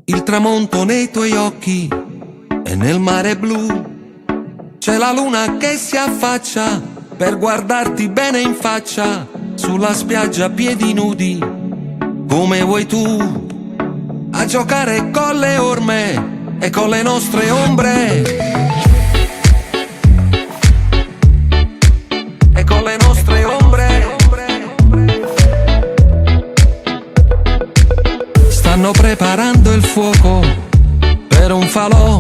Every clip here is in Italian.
Il tramonto nei tuoi occhi e nel mare blu c'è la luna che si affaccia per guardarti bene in faccia sulla spiaggia a piedi nudi, come vuoi tu, a giocare con le orme e con le nostre ombre e con le nostre ombre. Stanno preparando il fuoco per un falò,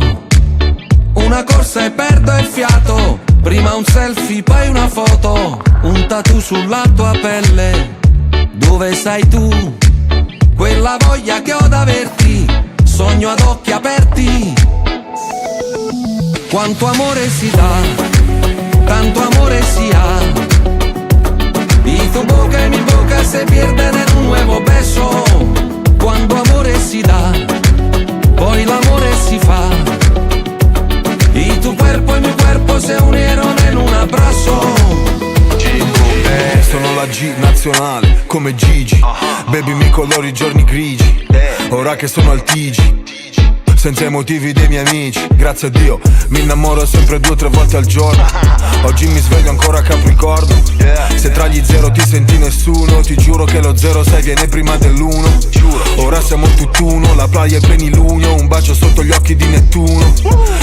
una corsa e perdo il fiato, prima un selfie poi una foto, un tattoo sulla tua pelle, dove sei tu? Quella voglia che ho d'averti, sogno ad occhi aperti. Quanto amore si dà, tanto amore si ha, y tu boca y mi boca se pierden en un nuevo beso. Quando amore si dà, poi l'amore si fa, y tu cuerpo y mi cuerpo se unieron en un abrazo. Sono la G nazionale, come Gigi. Baby mi colori i giorni grigi. Ora che sono al TG, senza i motivi dei miei amici. Grazie a Dio, mi innamoro sempre 2 o 3 volte al giorno. Oggi mi sveglio ancora a Capricorno. Se tra gli zero ti senti nessuno, ti giuro che lo 06 viene prima dell'1. Ora siamo tutt'uno, la playa è plenilunio, un bacio sotto gli occhi di Nettuno.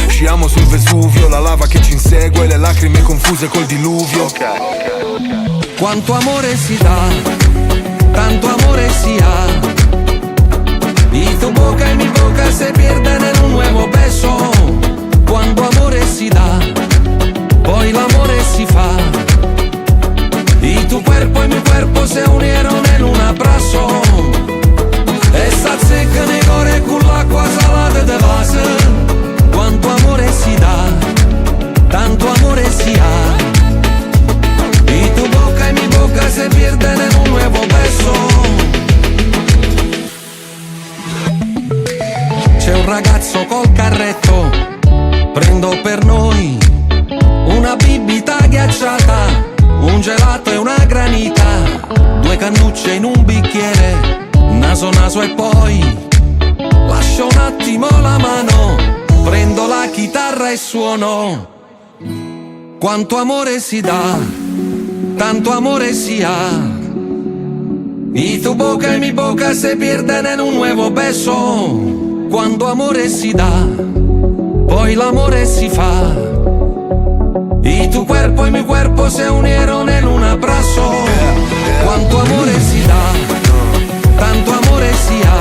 Sciamo sul Vesuvio, la lava che ci insegue, le lacrime confuse col diluvio. Quanto amore si dà, tanto amore si ha, y tu boca y mi boca se pierden en un nuevo beso. Quando amore si dà, poi l'amore si fa, y tu cuerpo y mi cuerpo se unieron en un abrazo. E sta secca nei core con l'acqua salata de base. Quanto amore si dà, tanto amore si ha, y tu boca y mi boca se pierden en un nuevo beso. C'è un ragazzo col carretto, prendo per noi una bibita ghiacciata, un gelato e una granita, 2 cannucce in un bicchiere, naso naso e poi lascio un attimo la mano, prendo la chitarra e suono. Quanto amore si dà, tanto amore si ha, y tu boca y mi boca se pierden en un nuevo beso. Quando amore si dà, poi l'amore si fa, y tu cuerpo y mi cuerpo se unieron en un abrazo. Quanto amore si dà, tanto amore si ha,